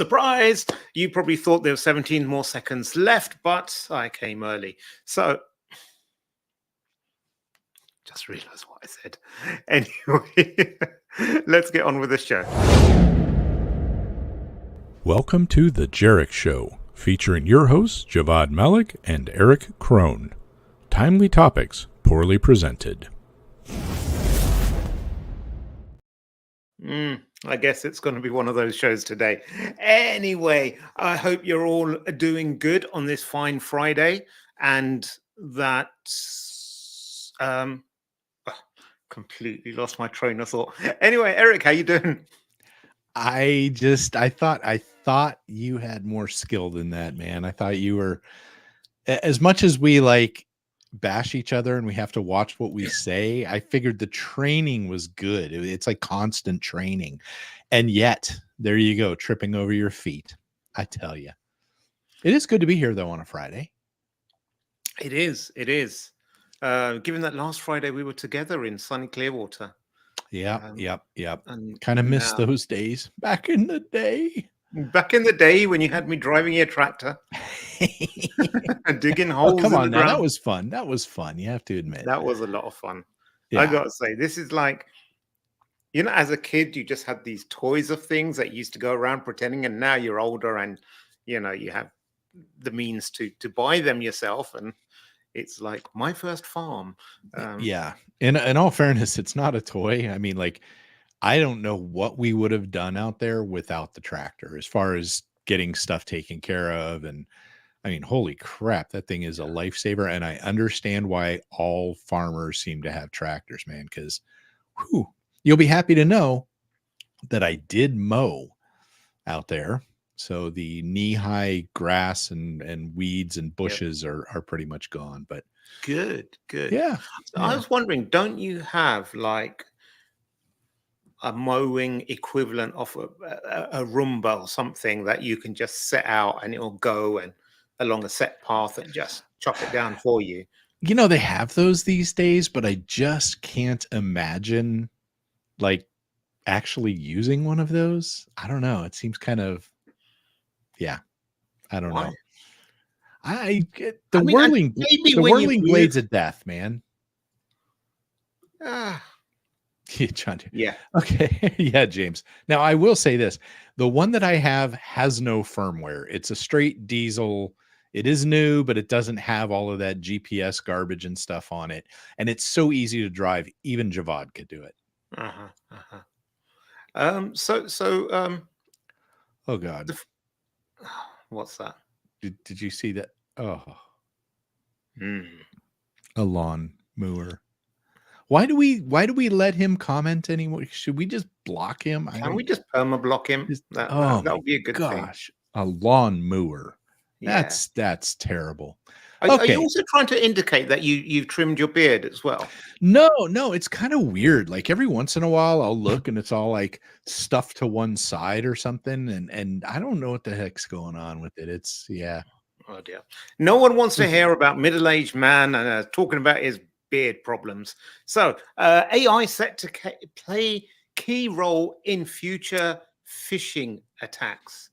Surprise! You probably thought there were 17 more seconds left, but I came early. So, just realized what I said. Anyway, let's get on with the show. Welcome to The Erich Show, featuring your hosts, Javvad Malik and Eric Krohn. Timely topics, poorly presented. I guess it's going to be one of those shows today. Anyway, I hope you're all doing good on this fine Friday, and that completely lost my train of thought. Anyway, Eric, how you doing? I thought you had more skill than that, man. I thought you were, as much as we like bash each other and we have to watch what we say, I figured the training was good. It's like constant training. And yet, there you go, tripping over your feet. I tell you. It is good to be here, though, on a Friday. It is. It is. Given that last Friday we were together in sunny Clearwater. Yep. And kind of miss those days back in the day. Back in the day when you had me driving your tractor and digging holes. Come on, in the now ground. that was fun. You have to admit that was a lot of fun. Yeah. I got to say, this is like, as a kid, you just had these toys of things that used to go around pretending, and now you're older and you have the means to buy them yourself, and it's like my first farm. Yeah. In all fairness, it's not a toy. I mean, like, I don't know what we would have done out there without the tractor as far as getting stuff taken care of. And I mean, holy crap, that thing is a lifesaver. And I understand why all farmers seem to have tractors, man, because you'll be happy to know that I did mow out there. So the knee-high grass and weeds and bushes are pretty much gone. But good. Yeah. I was wondering, don't you have like a mowing equivalent of a Roomba or something that you can just set out and it'll go and along a set path and just chop it down for you? They have those these days, but I just can't imagine like actually using one of those. I don't know. It seems kind of, I don't know. The whirling blades of death, man. Yeah. Okay. Yeah, James. Now I will say this. The one that I have has no firmware. It's a straight diesel. It is new, but it doesn't have all of that GPS garbage and stuff on it. And it's so easy to drive. Even Javvad could do it. Oh God. What's that? Did you see that? Oh. A lawn mower. Why do we let him comment anymore? Should we just block him? Can we just perma-block him? That would be a good thing. A lawn mower. Yeah. That's terrible. Are you also trying to indicate that you've trimmed your beard as well? No, it's kind of weird. Like every once in a while I'll look and it's all like stuffed to one side or something. And I don't know what the heck's going on with it. It's Oh dear. No one wants to hear about middle-aged man talking about his beard problems. So AI set to play key role in future phishing attacks.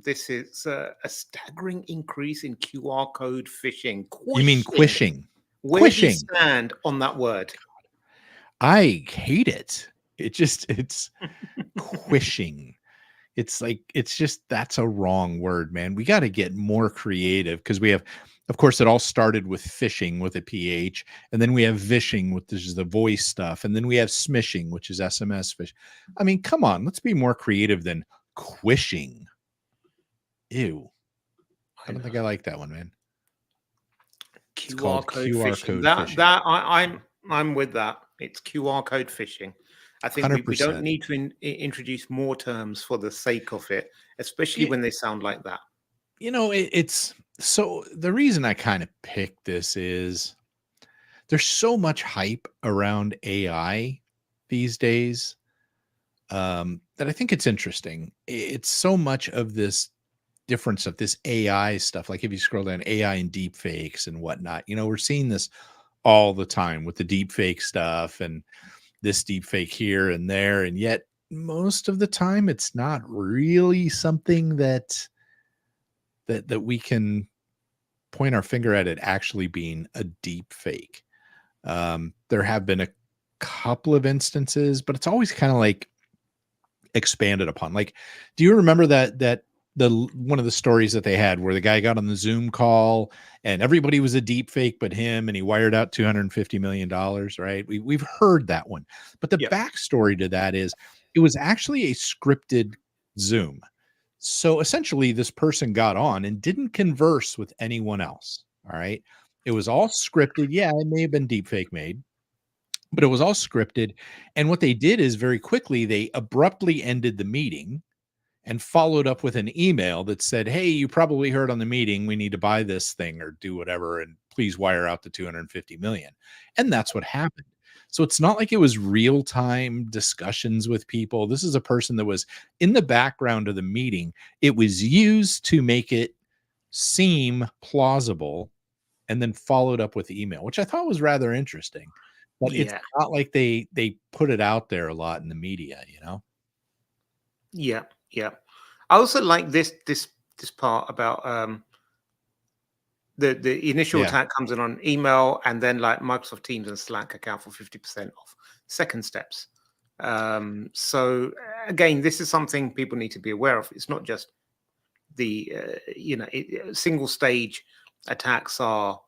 This is a staggering increase in QR code phishing. You mean quishing? Where do you stand on that word? I hate it. It's quishing. It's just, that's a wrong word, man. We got to get more creative because we have, of course, it all started with phishing with a PH, and then we have vishing, which is the voice stuff, and then we have smishing, which is SMS fish. I mean, come on, let's be more creative than quishing. Ew. I don't think I like that one, man. QR code phishing. I'm with that. It's QR code phishing. I think we don't need to introduce more terms for the sake of it, especially when they sound like that. It's so the reason I kind of picked this is there's so much hype around AI these days that I think it's interesting. It's so much of this difference of this AI stuff. Like if you scroll down, AI and deep fakes and whatnot, we're seeing this all the time with the deep fake stuff and this deep fake here and there. And yet most of the time it's not really something that we can point our finger at it actually being a deep fake. There have been a couple of instances, but it's always kind of like expanded upon. Like, do you remember that the one of the stories that they had where the guy got on the Zoom call and everybody was a deep fake but him, and he wired out $250 million, right? We've heard that one. But the Yeah. backstory to that is it was actually a scripted Zoom. So essentially, this person got on and didn't converse with anyone else. All right. It was all scripted. Yeah, it may have been deep fake made, but it was all scripted. And what they did is very quickly, they abruptly ended the meeting and followed up with an email that said, "Hey, you probably heard on the meeting, we need to buy this thing or do whatever. And please wire out the 250 million." And that's what happened. So it's not like it was real time discussions with people. This is a person that was in the background of the meeting. It was used to make it seem plausible and then followed up with email, which I thought was rather interesting. But it's Yeah. not like they put it out there a lot in the media, you know? Yeah. Yeah. I also like this part about the initial Yeah. attack comes in on email, and then like Microsoft Teams and Slack account for 50% off second steps. So again, this is something people need to be aware of. It's not just the single stage attacks are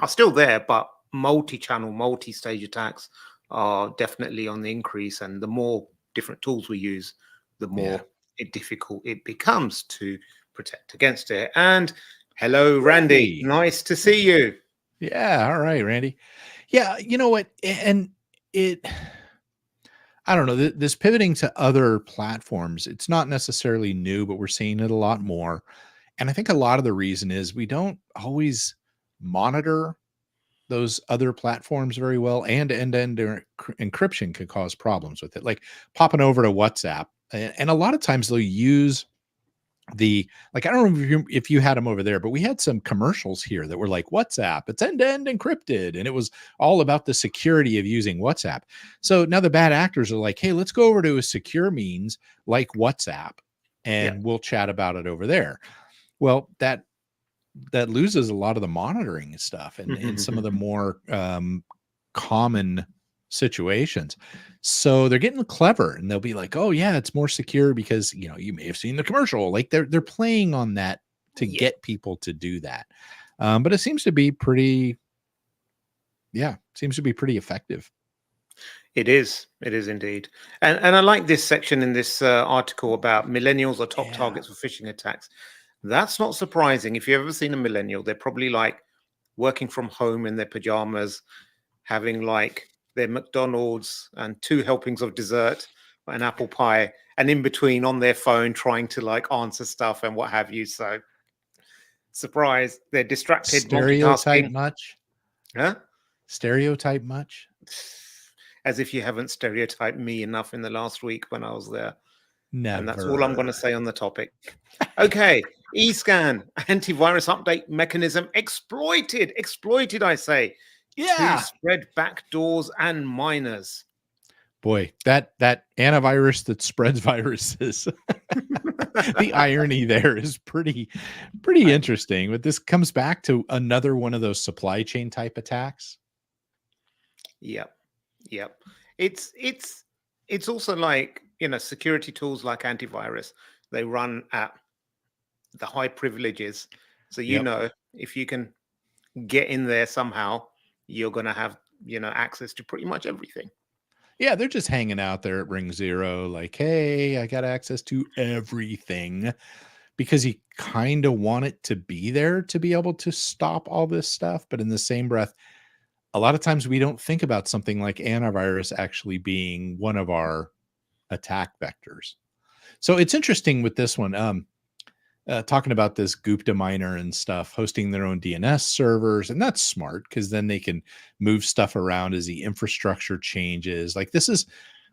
still there, but multi-channel, multi-stage attacks are definitely on the increase. And the more different tools we use, the more difficult it becomes to protect against it. And hello, Randy. Nice to see you. Yeah. All right, Randy. Yeah. You know what? And it, I don't know, this pivoting to other platforms, it's not necessarily new, but we're seeing it a lot more. And I think a lot of the reason is we don't always monitor those other platforms very well, and end-to-end encryption could cause problems with it. Like popping over to WhatsApp, and a lot of times they'll use like, I don't know if you had them over there, but we had some commercials here that were like, WhatsApp, it's end-to-end encrypted, and it was all about the security of using WhatsApp. So now the bad actors are like, hey, let's go over to a secure means like WhatsApp and we'll chat about it over there. Well, that loses a lot of the monitoring stuff and in some of the more common situations. So they're getting clever, and they'll be like, "Oh yeah, it's more secure because you may have seen the commercial." Like they're playing on that to get people to do that. But it seems to be pretty effective. It is indeed. And I like this section in this article about millennials are top targets for phishing attacks. That's not surprising. If you've ever seen a millennial, they're probably like working from home in their pajamas, having like their McDonald's and 2 helpings of dessert, an apple pie, and in between on their phone trying to like answer stuff and what have you. So surprise, they're distracted, Stereotype multitasking. much? Huh? Stereotype much? As if you haven't stereotyped me enough in the last week when I was there. Never. And that's all I'm going to say on the topic. Okay, eScan antivirus update mechanism exploited, I say, to spread backdoors and miners. Boy, that antivirus that spreads viruses. The irony there is pretty interesting. But this comes back to another one of those supply chain type attacks. Yep. It's also like, security tools like antivirus, they run at the high privileges. So, if you can get in there somehow, you're going to have, access to pretty much everything. Yeah, they're just hanging out there at ring zero, like, hey, I got access to everything, because you kind of want it to be there to be able to stop all this stuff. But in the same breath, a lot of times we don't think about something like antivirus actually being one of our attack vectors. So it's interesting with this one. Talking about this Gupta miner and stuff, hosting their own DNS servers. And that's smart because then they can move stuff around as the infrastructure changes. Like this is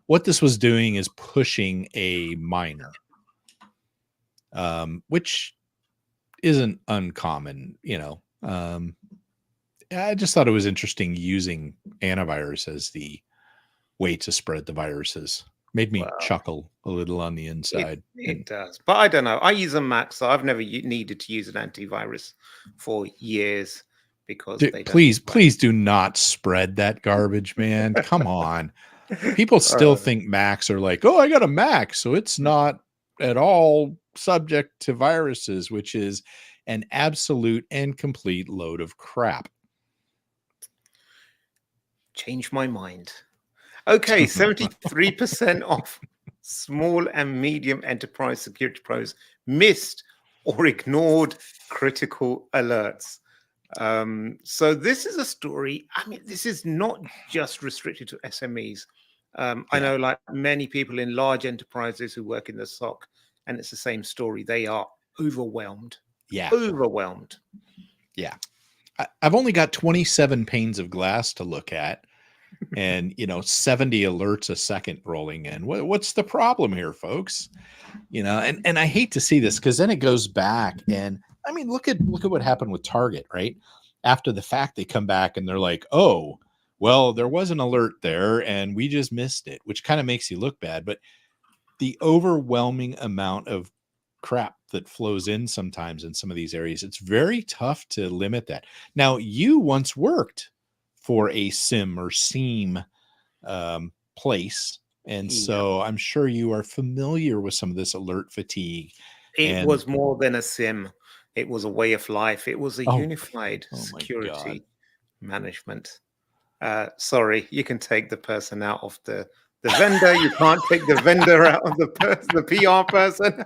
what this was doing, is pushing a miner, which isn't uncommon, I just thought it was interesting using antivirus as the way to spread the viruses Made me Well, chuckle a little on the inside. it does. But I don't know. I use a Mac, so I've never needed to use an antivirus for years because they don't Please do not spread that garbage, man. Come on. People still think Macs are like, oh, I got a Mac, so it's not at all subject to viruses, which is an absolute and complete load of crap. Change my mind. Okay, 73% of small and medium enterprise security pros missed or ignored critical alerts. So this is a story. I mean, this is not just restricted to SMEs. I know like many people in large enterprises who work in the SOC, and it's the same story. They are overwhelmed. Yeah. Overwhelmed. Yeah. I've only got 27 panes of glass to look at and, 70 alerts a second rolling in. What's the problem here, folks? And I hate to see this because then it goes back and I mean, look at what happened with Target, right? After the fact, they come back and they're like, oh, well, there was an alert there and we just missed it, which kind of makes you look bad. But the overwhelming amount of crap that flows in sometimes in some of these areas, it's very tough to limit that. Now, you once worked for a SIM or SIEM place. And so I'm sure you are familiar with some of this alert fatigue. It was more than a SIM. It was a way of life. It was a unified security management. Sorry, you can take the person out of the vendor. You can't take the vendor out of the PR person.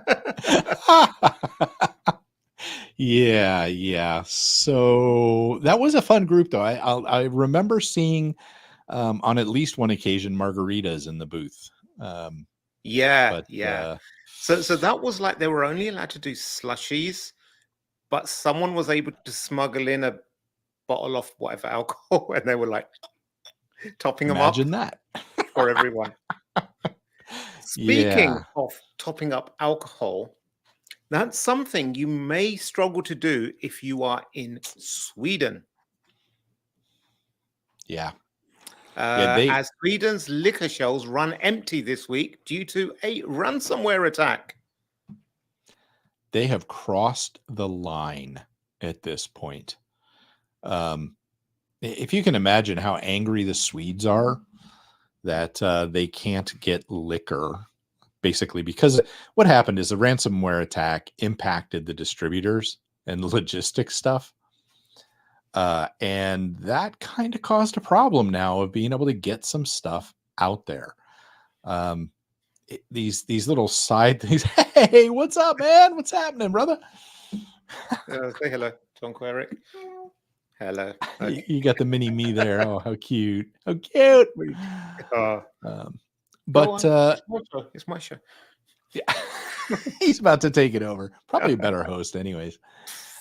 Yeah. So that was a fun group, though. I remember seeing on at least one occasion margaritas in the booth. Yeah. So that was like they were only allowed to do slushies, but someone was able to smuggle in a bottle of whatever alcohol, and they were like topping them up. Imagine that for everyone. Speaking of topping up alcohol, that's something you may struggle to do if you are in Sweden. As Sweden's liquor shelves run empty this week due to a ransomware attack. They have crossed the line at this point. If you can imagine how angry the Swedes are that they can't get liquor, basically, because what happened is the ransomware attack impacted the distributors and logistics stuff. And that kind of caused a problem now of being able to get some stuff out there. These little side things. Hey, what's up, man? What's happening, brother? Say hello, Tonko Eric. Hello. Okay. You got the mini me there. Oh, how cute. How cute. But it's my show. Yeah. He's about to take it over. Probably a better host anyways.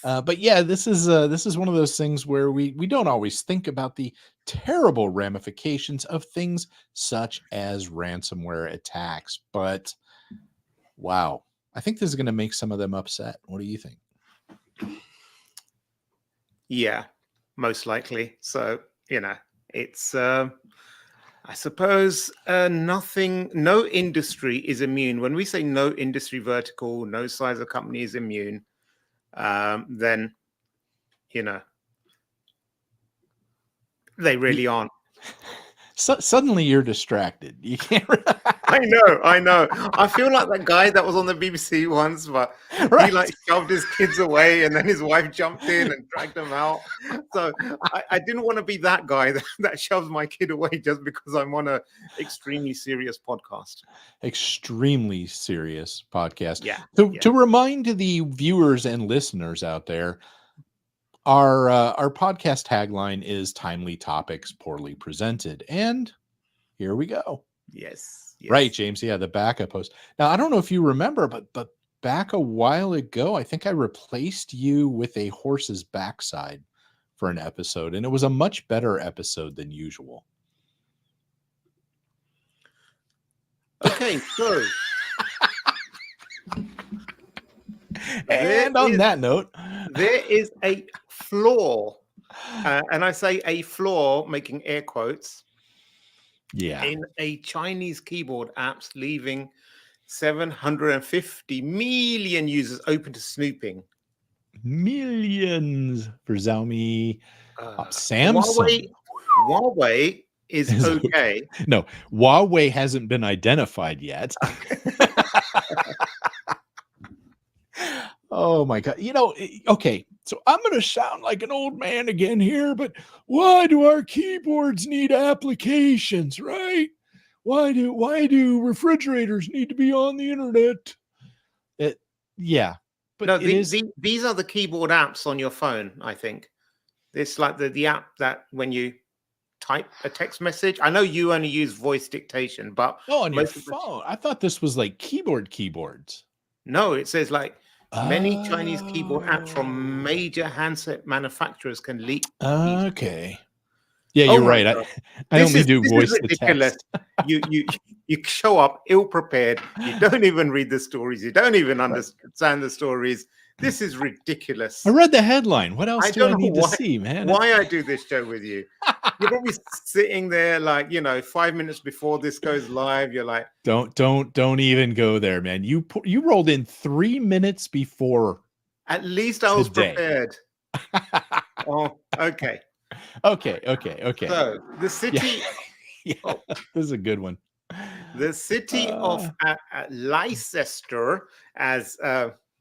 But yeah, this is one of those things where we don't always think about the terrible ramifications of things such as ransomware attacks. But wow, I think this is going to make some of them upset. What do you think? Yeah, most likely. So, it's, I suppose no industry is immune. When we say no industry vertical, no size of company is immune, then, they really aren't. So suddenly you're distracted. You can't. I know. I feel like that guy that was on the BBC once, but he like shoved his kids away, and then his wife jumped in and dragged them out. So I didn't want to be that guy that shoves my kid away just because I'm on a extremely serious podcast. Extremely serious podcast. Yeah. To remind the viewers and listeners out there, our podcast tagline is timely topics poorly presented, and here we go. Yes. Right, James. Yeah, the backup host. Now I don't know if you remember, but back a while ago, I think I replaced you with a horse's backside for an episode, and it was a much better episode than usual. Okay, so and on that note, there is a flaw, and I say a flaw, making air quotes, Yeah. in a Chinese keyboard apps, leaving 750 million users open to snooping. Millions for Xiaomi. Huawei, Samsung Huawei is is okay. no, Huawei hasn't been identified yet. Oh my God. Okay. So I'm going to sound like an old man again here, but why do our keyboards need applications, right? Why do refrigerators need to be on the internet? Yeah, but No, it is. these are the keyboard apps on your phone, I think. It's like the app that when you type a text message. I know you only use voice dictation, but Oh, on your most of the phone. I thought this was like keyboards. no, it says like many Chinese keyboard apps from Oh, major handset manufacturers can leak these. okay. Yeah, Oh you're my right. God. I only do This is voice to ridiculous. text. You show up ill prepared. You don't even read the stories. You don't even understand the stories. This is ridiculous. I read the headline. What else I do don't I know need to see, man? why I do this show with you. You're probably sitting there like, 5 minutes before this goes live. You're like, Don't even go there, man. You rolled in 3 minutes before at least I was today. prepared. Oh, okay. Okay. So the city, Yeah, this is a good one. the city of Leicester, as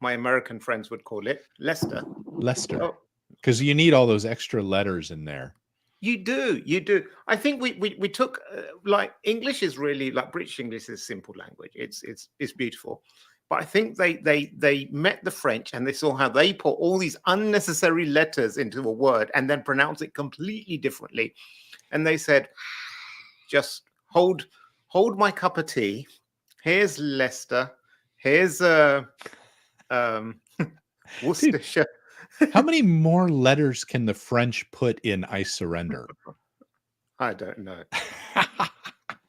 my American friends would call it, Leicester. Leicester, Oh, because you need all those extra letters in there. you do. I think we took like English is really like British English is a simple language. It's beautiful, but I think they met the French and they saw how they put all these unnecessary letters into a word and then pronounce it completely differently, and they said, just hold my cup of tea. Here's Leicester. Here's Worcestershire. How many more letters can the French put in I surrender? I don't know. I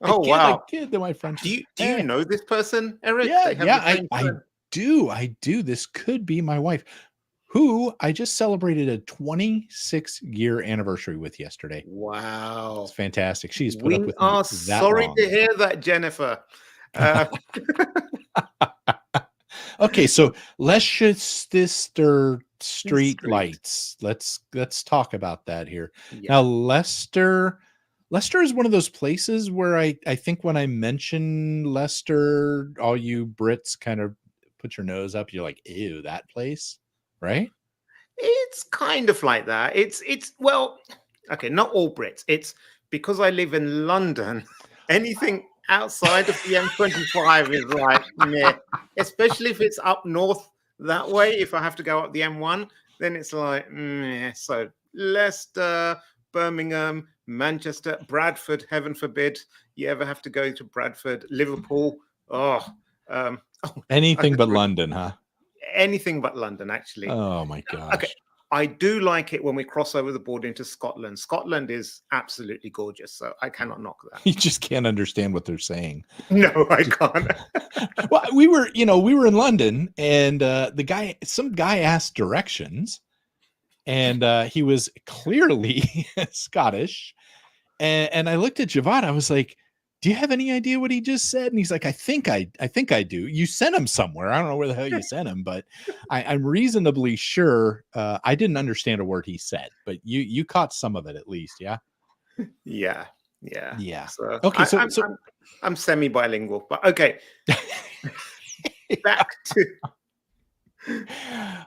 Wow. kid that my French. Do you know this person, Eric? Yeah, They have yeah, the same I friend? do. I do. This could be my wife, who I just celebrated a 26-year anniversary with yesterday. Wow. It's fantastic. She's put up We with me are that sorry long. to hear that, Jennifer. Okay, so Leicester street lights. Let's talk about that here. Yeah. Now, Leicester is one of those places where I think when I mention Leicester, all you Brits kind of put your nose up. You're like, ew, that place, right? It's kind of like that. It's well, okay, not all Brits. It's because I live in London. Anything outside of the M25 is like meh. Especially if it's up north that way. If I have to go up the M1, then it's like meh. So Leicester, Birmingham, Manchester, Bradford. Heaven forbid you ever have to go to Bradford. Liverpool. Anything but London, huh? Anything but London, actually. Oh my gosh. Okay. I do like it when we cross over the border into Scotland. Scotland is absolutely gorgeous, so I cannot knock that. You just can't understand what they're saying. No, I can't. Well, we were in London, and some guy asked directions, and he was clearly Scottish, and I looked at Javvad. I was like, "Do you have any idea what he just said?" And he's like, "I think I do. You sent him somewhere. I don't know where the hell you sent him, but I'm reasonably sure I didn't understand a word he said, but you caught some of it at least, yeah." Yeah. So Okay, I'm semi-bilingual, but okay. Back to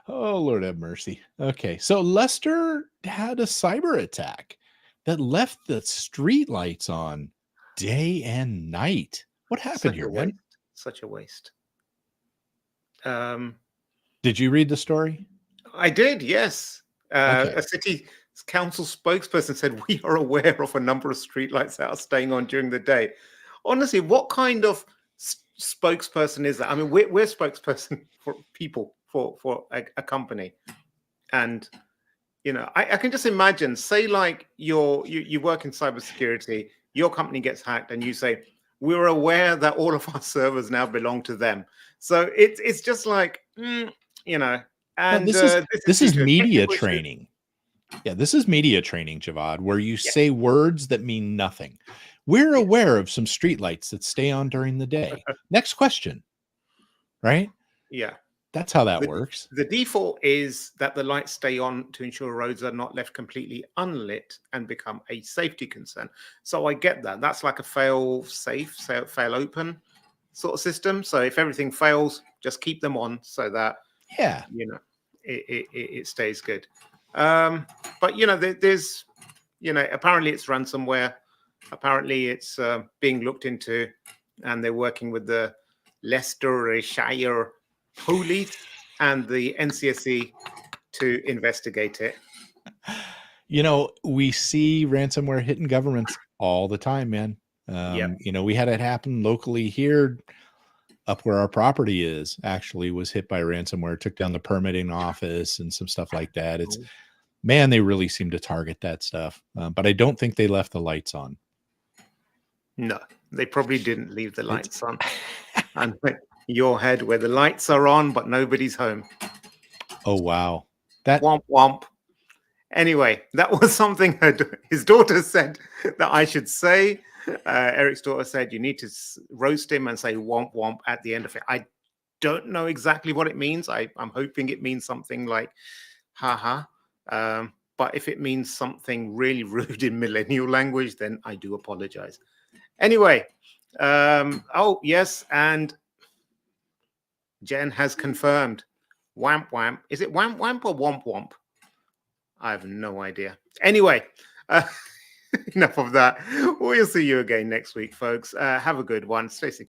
oh, Lord have mercy. Okay, so Leicester had a cyber attack that left the street lights on day and night. What happened here, man? Such a waste. Did you read the story? I did, yes. Okay. A city council spokesperson said, we are aware of a number of streetlights that are staying on during the day. Honestly, what kind of spokesperson is that? I mean, we're spokesperson for people, for a company. And, I can just imagine, say like you work in cybersecurity, your company gets hacked and you say, we're aware that all of our servers now belong to them. So it's just like, and this is media training. Yeah, this is media training, Javvad, where you say words that mean nothing. We're aware of some streetlights that stay on during the day. Next question, right? Yeah. That's how that The, works. the default is that the lights stay on to ensure roads are not left completely unlit and become a safety concern. So I get that. That's like a fail safe, fail open sort of system. So if everything fails, just keep them on so that Yeah. it stays good. But there's apparently it's ransomware. Apparently it's being looked into, and they're working with the Leicestershire police and the NCSE to investigate it. We see ransomware hitting governments all the time, man. Yep. We had it happen locally here, up where our property is, actually was hit by ransomware, took down the permitting office and some stuff like that. It's, man, they really seem to target that stuff. But I don't think they left the lights on. No, they probably didn't leave the lights on. And your head where the lights are on, but nobody's home. Oh, wow. That Womp womp. Anyway, that was something his daughter said that I should say. Eric's daughter said you need to roast him and say womp womp at the end of it. I don't know exactly what it means. I'm hoping it means something like haha. But if it means something really rude in millennial language, then I do apologize. Anyway, oh yes, and Jen has confirmed wamp wamp. Is it wamp wamp or womp womp? I have no idea. Anyway, enough of that. We'll see you again next week, folks. Have a good one. Stay secure.